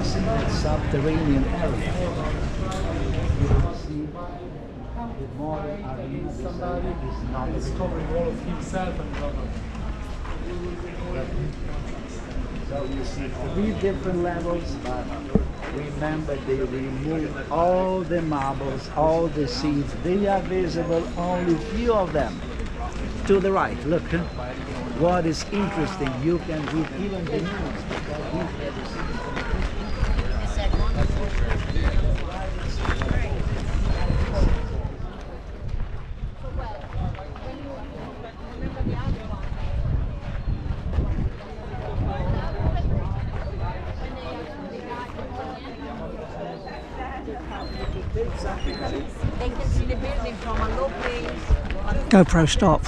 see the subterranean area. You will see the modern arena design is not Discovering all of himself and brother. So you see 3 different levels, but remember they remove all the marbles, all the seats. They are visible, only few of them. To the right, look. What is interesting, you can read even the news. Because we have the They can see the building from a low place. GoPro stop.